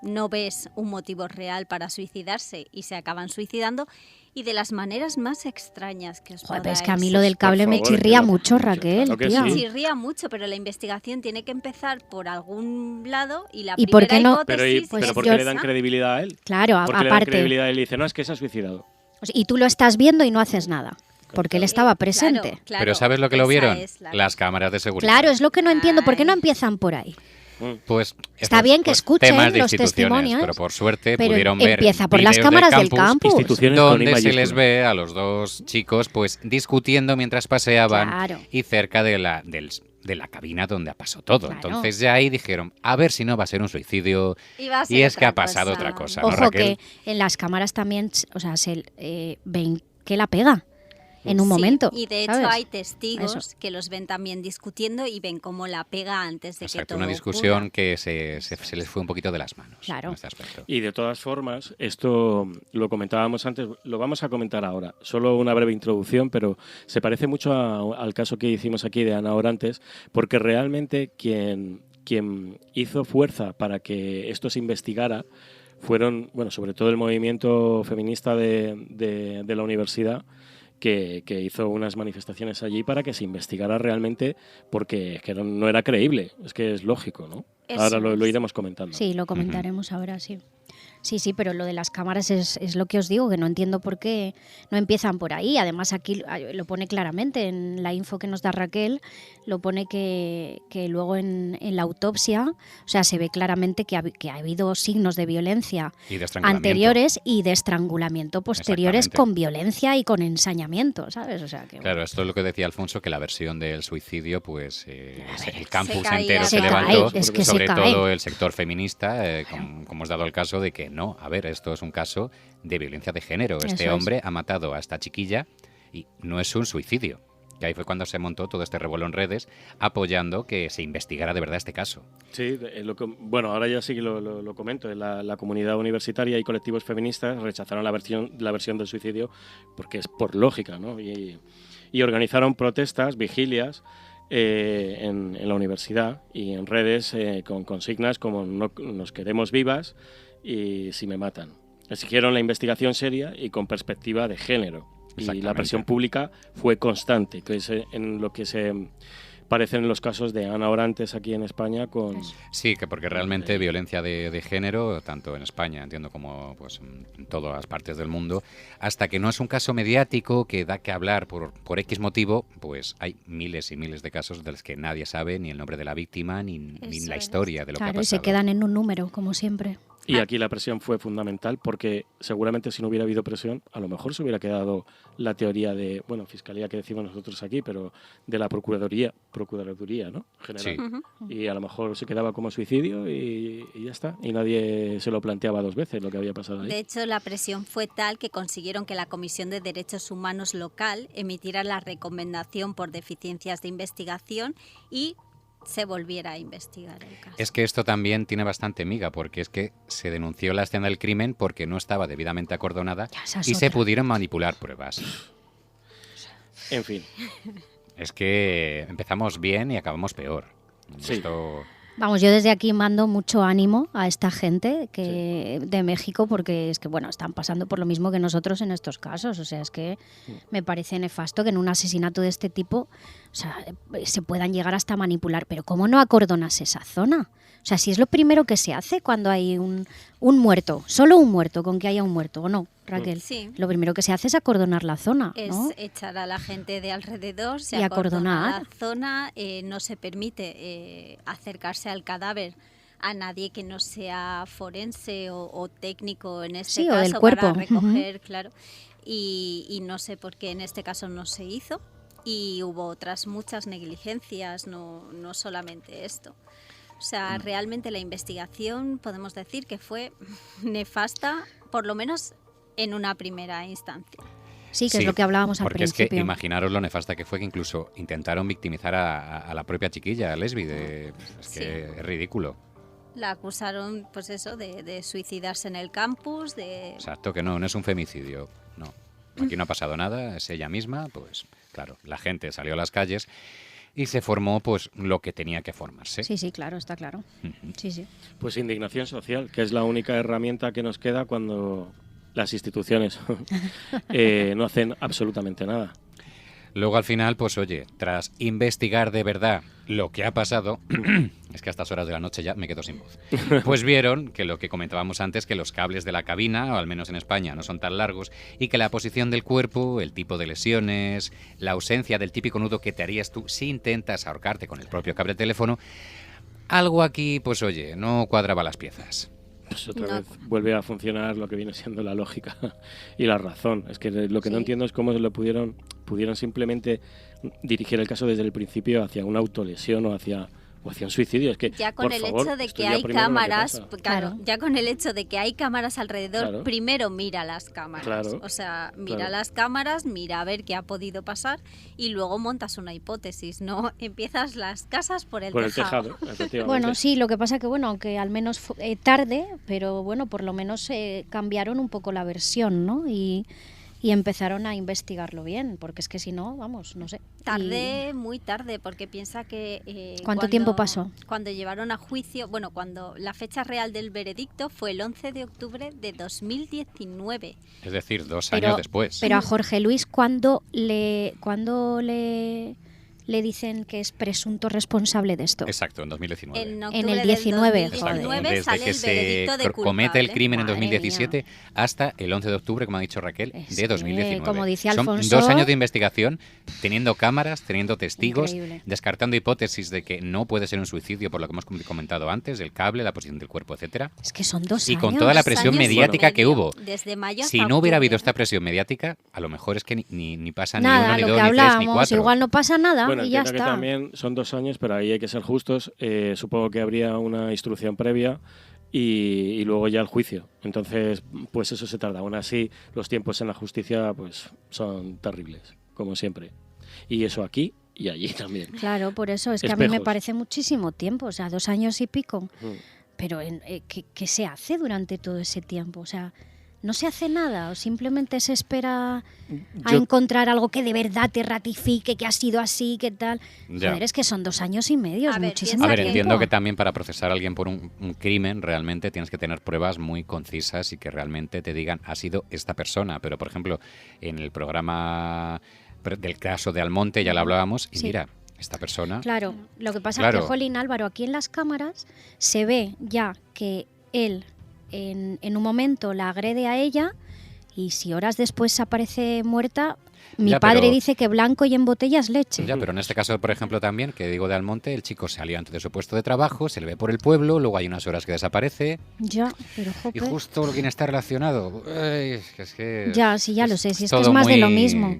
no ves un motivo real para suicidarse y se acaban suicidando, y de las maneras más extrañas que os Joder, es que a mí lo del cable me chirría mucho, Raquel. Claro que sí. Chirría mucho, pero la investigación tiene que empezar por algún lado y la ¿Y primera por qué no? hipótesis... Pero ¿por qué le dan credibilidad a él? Claro, ¿Por qué le dan credibilidad a él y dice, no, es que se ha suicidado? Y tú lo estás viendo y no haces nada. Porque él estaba presente. Claro, pero ¿sabes lo que lo vieron? Las cámaras de seguridad. Claro, es lo que no entiendo. ¿Por qué no empiezan por ahí? Pues está bien que escuchen los testimonios, pero por suerte pudieron ver empieza por las cámaras del campus, donde se les ve a los dos chicos pues discutiendo mientras paseaban y cerca de la cabina donde pasó todo. Claro. Entonces ya ahí dijeron, a ver si no va a ser un suicidio, y es que ha pasado otra cosa, ¿no, Ojo, Raquel? que en las cámaras también, o sea, ven que la pega en un momento. Y de hecho hay testigos que los ven también discutiendo y ven cómo la pega antes de que todo una discusión ocurra. que se les fue un poquito de las manos. Claro. En este aspecto. Y de todas formas, esto lo comentábamos antes, lo vamos a comentar ahora. Solo una breve introducción, pero se parece mucho al caso que hicimos aquí de Ana Orantes, porque realmente quien hizo fuerza para que esto se investigara fueron, bueno, sobre todo el movimiento feminista de la universidad, que hizo unas manifestaciones allí para que se investigara realmente, porque es que no era creíble, es que es lógico, ¿no? Ahora lo iremos comentando. Sí, lo comentaremos ahora, sí. Sí, pero lo de las cámaras es lo que os digo, que no entiendo por qué no empiezan por ahí. Además, aquí lo pone claramente en la info que nos da Raquel, lo pone que luego en la autopsia, o sea, se ve claramente que ha habido signos de violencia anteriores y de estrangulamiento posteriores con violencia y con ensañamiento, ¿sabes? O sea, que, claro, esto es lo que decía Alfonso, que la versión del suicidio, pues el campus se entero se levantó, sobre todo el sector feminista, como os dado el caso de que no, a ver, esto es un caso de violencia de género. Este hombre ha matado a esta chiquilla y no es un suicidio. Y ahí fue cuando se montó todo este revuelo en redes apoyando que se investigara de verdad este caso. Sí, bueno, ahora ya sí que lo comento. La comunidad universitaria y colectivos feministas rechazaron la versión del suicidio porque es por lógica, ¿no? Y organizaron protestas, vigilias, en la universidad y en redes con consignas como nos queremos vivas y si me matan. Exigieron la investigación seria y con perspectiva de género. Y la presión pública fue constante, que es en lo que se parecen los casos de Ana Orantes aquí en España con... Sí, que porque realmente violencia de género, tanto en España, entiendo, como pues en todas las partes del mundo, hasta que no es un caso mediático que da que hablar por X motivo, pues hay miles y miles de casos de los que nadie sabe ni el nombre de la víctima ni la historia de lo que ha Claro, pasado. y se quedan en un número, como siempre. Y aquí la presión fue fundamental porque seguramente si no hubiera habido presión, a lo mejor se hubiera quedado la teoría de, bueno, fiscalía que decimos nosotros aquí, pero de la procuraduría, ¿no? General. Sí. Y a lo mejor se quedaba como suicidio y ya está. Y nadie se lo planteaba 2 veces lo que había pasado ahí. De hecho, la presión fue tal que consiguieron que la Comisión de Derechos Humanos local emitiera la recomendación por deficiencias de investigación y se volviera a investigar el caso. Es que esto también tiene bastante miga, porque es que se denunció la escena del crimen porque no estaba debidamente acordonada y se pudieron manipular pruebas. En fin. Es que empezamos bien y acabamos peor. Sí. Esto... Vamos, yo desde aquí mando mucho ánimo a esta gente de México, porque es que, bueno, están pasando por lo mismo que nosotros en estos casos. O sea, es que me parece nefasto que en un asesinato de este tipo, o sea, se puedan llegar hasta manipular. Pero ¿cómo no acordonas esa zona? O sea, si es lo primero que se hace cuando hay un muerto, solo un muerto, con que haya un muerto, ¿o no, Raquel? Sí. Lo primero que se hace es acordonar la zona, ¿no? Es echar a la gente de alrededor, se Y acordona acordonar. la zona, no se permite acercarse al cadáver a nadie que no sea forense o técnico en este Sí, caso o del cuerpo. para recoger, claro. Y no sé por qué en este caso no se hizo. Y hubo otras muchas negligencias, no solamente esto. O sea, realmente la investigación podemos decir que fue nefasta, por lo menos en una primera instancia. Sí, que es lo que hablábamos al porque principio. es que imaginaros lo nefasta que fue que incluso intentaron victimizar a la propia chiquilla, a Lesbi. Es que es ridículo. La acusaron, pues eso, de suicidarse en el campus, de... Exacto, que no es un femicidio. No, aquí no ha pasado nada, es ella misma. Pues claro, la gente salió a las calles y se formó pues lo que tenía que formarse. Sí, claro, está claro. Sí. Pues indignación social, que es la única herramienta que nos queda cuando las instituciones no hacen absolutamente nada. Luego al final, pues oye, tras investigar de verdad lo que ha pasado, es que a estas horas de la noche ya me quedo sin voz, pues vieron que lo que comentábamos antes, que los cables de la cabina, o al menos en España, no son tan largos, y que la posición del cuerpo, el tipo de lesiones, la ausencia del típico nudo que te harías tú si intentas ahorcarte con el propio cable de teléfono, algo aquí, pues oye, no cuadraba las piezas. Pues otra vez vuelve a funcionar lo que viene siendo la lógica y la razón. Es que lo que no entiendo es cómo se lo pudieron simplemente dirigir el caso desde el principio hacia una autolesión o hacia un suicidio. Es que, ya con por el favor, hecho de esto que ya hay primero lo que cámaras, pasa. claro, ya con el hecho de que hay cámaras alrededor, Claro. primero mira las cámaras. Claro, O sea, mira claro. las cámaras, mira a ver qué ha podido pasar y luego montas una hipótesis, no empiezas las casas por el tejado. Efectivamente. Bueno, sí, lo que pasa que, bueno, aunque al menos tarde, pero bueno, por lo menos cambiaron un poco la versión, ¿no? Y empezaron a investigarlo bien, porque es que si no, vamos, no sé. Tarde, muy tarde, porque piensa que... ¿Cuánto tiempo pasó? Cuando llevaron a juicio, bueno, cuando la fecha real del veredicto fue el 11 de octubre de 2019. Es decir, 2 años después. Pero a Jorge Luis, ¿cuándo le dicen que es presunto responsable de esto? Exacto, en 2019. En el 19, joder. Desde sale que el se veredicto de comete el culpable. crimen en Madre 2017 hasta el 11 de octubre, como ha dicho Raquel, Es de que, 2019. como dice Son Alfonso, 2 años de investigación, teniendo cámaras, teniendo testigos, Increíble. descartando hipótesis de que no puede ser un suicidio, por lo que hemos comentado antes, el cable, la posición del cuerpo, etcétera. Es que son 2 Y años. con toda la presión 2 años y mediática que medio, hubo. Desde mayo Si hasta no hubiera habido octubre. esta presión mediática, a lo mejor es que ni pasa Nada, ni lo 1, que ni 2, ni 3, ni hablábamos, 4. igual no pasa nada Bueno, y ya entiendo que está. también son 2 años, pero ahí hay que ser justos. Supongo que habría una instrucción previa y luego ya el juicio. Entonces, pues eso se tarda. Aún así, los tiempos en la justicia pues son terribles, como siempre. Y eso aquí y allí también. Claro, por eso, es que a mí me Espejos. parece muchísimo tiempo, o sea, 2 años y pico. Mm. Pero ¿qué se hace durante todo ese tiempo? O sea, ¿no se hace nada o simplemente se espera a Yo- encontrar algo que de verdad te ratifique que ha sido así, que tal? Ya. Joder, es que son 2 años y medio, es A ver, muchísimo A ver, tiempo. entiendo que también para procesar a alguien por un crimen realmente tienes que tener pruebas muy concisas y que realmente te digan ha sido esta persona. Pero, por ejemplo, en el programa del caso de Almonte ya lo hablábamos y Sí. mira, esta persona... Claro, lo que pasa Claro. es que, jolín, Álvaro, aquí en las cámaras se ve ya que él en un momento la agrede a ella y si horas después aparece muerta, mi Ya, padre pero- dice que blanco y en botellas leche. Ya, pero en este caso, por ejemplo, también, que digo de Almonte, el chico salió antes de su puesto de trabajo, se le ve por el pueblo, luego hay unas horas que desaparece Ya, pero y jope. justo lo que está relacionado. Ay, es que Ya, sí, ya lo sé, si es que todo es más de lo muy- mismo.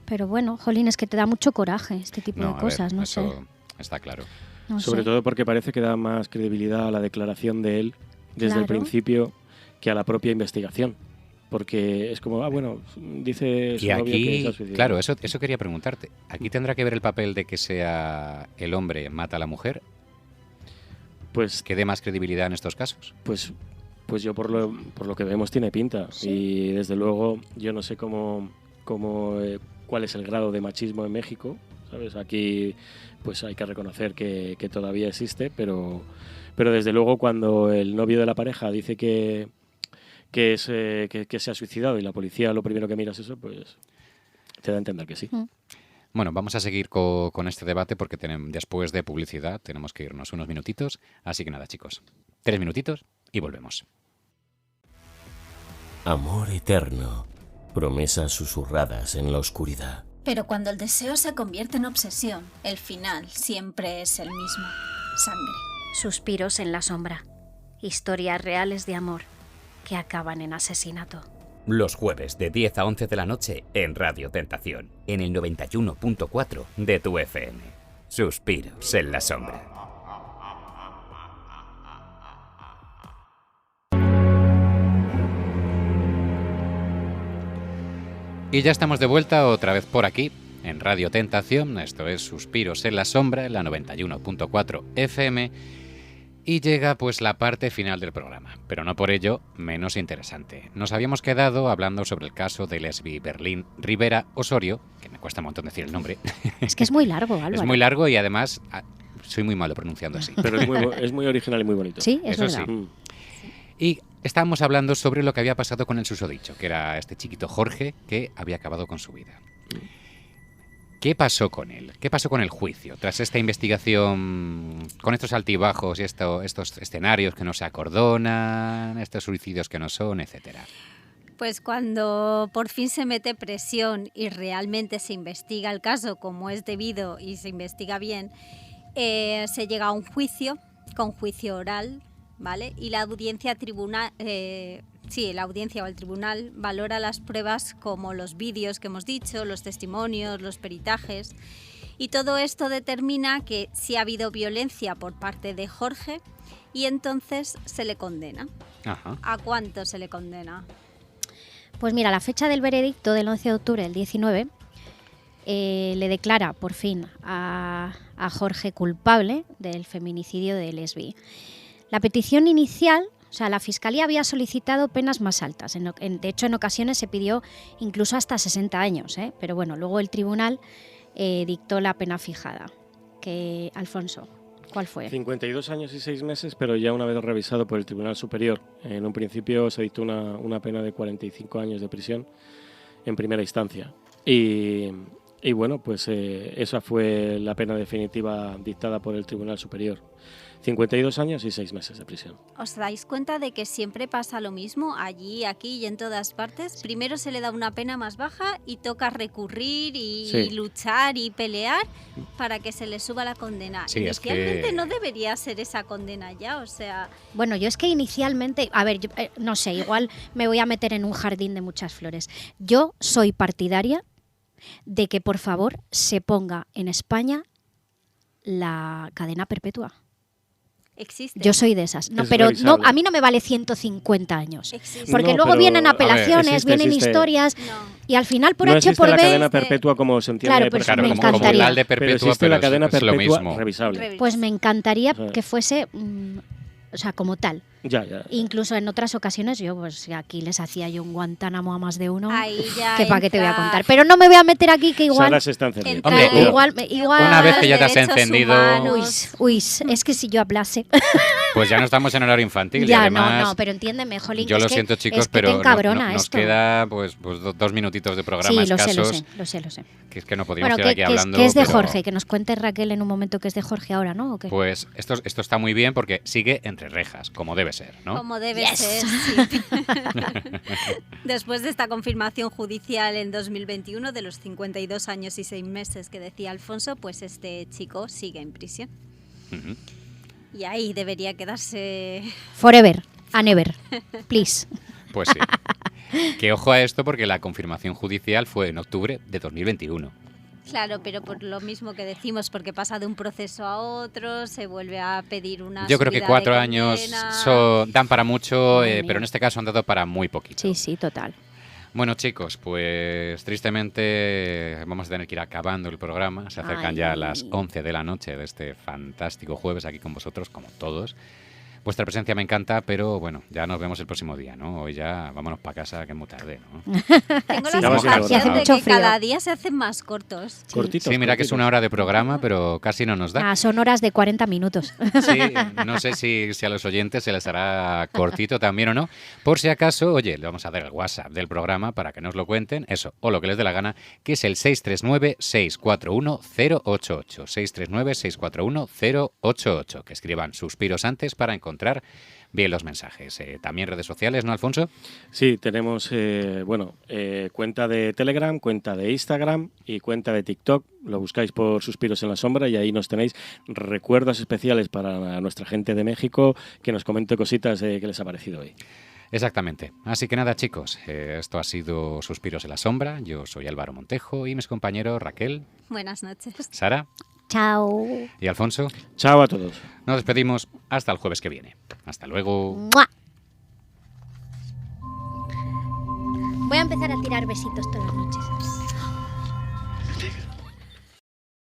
Pero bueno, jolín, es que te da mucho coraje este tipo No, de a ver, cosas, no eso sé. está claro. No Sobre sé. todo porque parece que da más credibilidad a la declaración de él desde el Claro. principio que a la propia investigación. Porque es como, bueno, dice su Y novio que se ha aquí, suicidado. claro, eso quería preguntarte. ¿Aquí tendrá que ver el papel de que sea el hombre mata a la mujer? Pues, ¿Que dé más credibilidad en estos casos? pues yo por lo que vemos tiene pinta. Sí. Y desde luego yo no sé cuál es el grado de machismo en México. ¿Sabes? Aquí pues hay que reconocer que todavía existe, pero desde luego cuando el novio de la pareja dice que se ha suicidado y la policía lo primero que mira es eso, pues te da a entender que sí. Bueno, vamos a seguir con este debate porque después de publicidad tenemos que irnos unos minutitos. Así que nada, chicos, 3 minutitos y volvemos. Amor eterno. Promesas susurradas en la oscuridad. Pero cuando el deseo se convierte en obsesión, el final siempre es el mismo. Sangre. Suspiros en la sombra. Historias reales de amor que acaban en asesinato. Los jueves de 10 a 11 de la noche en Radio Tentación, en el 91.4 de tu FM. Suspiros en la sombra. Y ya estamos de vuelta otra vez por aquí, en Radio Tentación. Esto es Suspiros en la Sombra, en la 91.4 FM. Y llega pues la parte final del programa, pero no por ello menos interesante. Nos habíamos quedado hablando sobre el caso de Leslie Berlín Rivera Osorio, que me cuesta un montón decir el nombre. Es que es muy largo, Álvaro. Es muy largo y además soy muy malo pronunciando así. Pero es muy original y muy bonito. Sí, es Eso verdad. sí. Y estábamos hablando sobre lo que había pasado con el susodicho, que era este chiquito Jorge que había acabado con su vida. ¿Qué pasó con él? ¿Qué pasó con el juicio? Tras esta investigación, con estos altibajos y estos escenarios que no se acordonan, estos suicidios que no son, etcétera. Pues cuando por fin se mete presión y realmente se investiga el caso como es debido y se investiga bien, se llega a un juicio, con juicio oral, ¿vale? Y la audiencia la audiencia o el tribunal valora las pruebas como los vídeos que hemos dicho, los testimonios, los peritajes, y todo esto determina que sí ha habido violencia por parte de Jorge y entonces se le condena. Ajá. ¿A cuánto se le condena? Pues mira, la fecha del veredicto del 11 de octubre del 19 le declara por fin a Jorge culpable del feminicidio de Leslie. La petición inicial, o sea, la Fiscalía había solicitado penas más altas. De hecho, en ocasiones se pidió incluso hasta 60 años, ¿eh? Pero bueno, luego el tribunal dictó la pena fijada. Alfonso, ¿cuál fue? 52 años y 6 meses, pero ya una vez revisado por el Tribunal Superior. En un principio se dictó una pena de 45 años de prisión en primera instancia. Y bueno, pues esa fue la pena definitiva dictada por el Tribunal Superior. 52 años y 6 meses de prisión. ¿Os dais cuenta de que siempre pasa lo mismo allí, aquí y en todas partes? Primero se le da una pena más baja y toca recurrir y luchar y pelear para que se le suba la condena. Sí, Inicialmente no debería ser esa condena ya, o sea... Bueno, yo es que inicialmente, a ver, yo, no sé, igual me voy a meter en un jardín de muchas flores. Yo soy partidaria de que por favor se ponga en España la cadena perpetua. Existe. Yo soy de esas. No, Es pero no, revisable. a mí no me vale 150 años. Existe. Porque No, luego pero, vienen a ver, apelaciones, vienen existe. historias No. y al final por no H o existe por la B... cadena perpetua como se entiende. Claro, pero por me ejemplo, como encantaría. tal de pero perpetua, existe la pero cadena es lo perpetua mismo. revisable. Pues me encantaría O sea, que fuese, o sea, como tal. Ya. Incluso en otras ocasiones yo, pues aquí les hacía yo un Guantánamo a más de uno. Ahí ya Que para qué te voy a entra- contar. Pero no me voy a meter aquí que igual... Sara se está encendiendo. entra Hombre, el- igual una vez que ya te has derechos encendido- humanos. Uy, es que si yo hablase... Pues ya no estamos en horario infantil. Ya, y además, no, pero entiéndeme, jolín. yo es lo que- siento, chicos, es que pero te encabrona nos esto. queda pues 2 minutitos de programa Sí, lo sé, escasos. lo sé. Que es que no podríamos Bueno, quedar aquí que hablando. es de pero, Jorge, que nos cuente Raquel en un momento que es de Jorge ahora, ¿no? ¿O qué? Pues esto está muy bien porque sigue entre rejas, como debe ser, ¿no? Como debe Yes. ser, sí. Después de esta confirmación judicial en 2021 de los 52 años y 6 meses que decía Alfonso, pues este chico sigue en prisión. Ujú. Y ahí debería quedarse. Forever and ever, please. Pues sí. Que ojo a esto porque la confirmación judicial fue en octubre de 2021. Claro, pero por lo mismo que decimos, porque pasa de un proceso a otro, se vuelve a pedir una. Yo creo que subida 4 de años condena. dan para mucho, Madre mía. pero en este caso han dado para muy poquito. Sí, sí, total. Bueno, chicos, pues tristemente vamos a tener que ir acabando el programa. Se acercan ya Ay. las 11 de la noche de este fantástico jueves aquí con vosotros, como todos. Vuestra presencia me encanta, pero bueno, ya nos vemos el próximo día, ¿no? Hoy ya vámonos para casa, que es muy tarde, ¿no? Tengo Sí, la vamos a ir ahora. sensación Hace de mucho que frío. cada día se hacen más cortos. Cortitos. Sí, mira que es cortitos. 1 hora de programa, pero casi no nos da. Ah, son horas de 40 minutos. Sí, no sé si a los oyentes se les hará cortito también o no. Por si acaso, oye, le vamos a dar el WhatsApp del programa para que nos lo cuenten, eso, o lo que les dé la gana, que es el 639-641-088. 639-641-088. Que escriban suspiros antes para encontrar bien los mensajes. También redes sociales, ¿no, Alfonso? Sí, tenemos cuenta de Telegram, cuenta de Instagram y cuenta de TikTok. Lo buscáis por Suspiros en la Sombra y ahí nos tenéis recuerdos especiales para nuestra gente de México que nos comente cositas que les ha parecido hoy. Exactamente. Así que nada, chicos, esto ha sido Suspiros en la Sombra. Yo soy Álvaro Montejo y mis compañeros Raquel, Buenas noches. Sara Chao. y Alfonso. Chao a todos. Nos despedimos hasta el jueves que viene. Hasta luego. ¡Mua! Voy a empezar a tirar besitos todas las noches.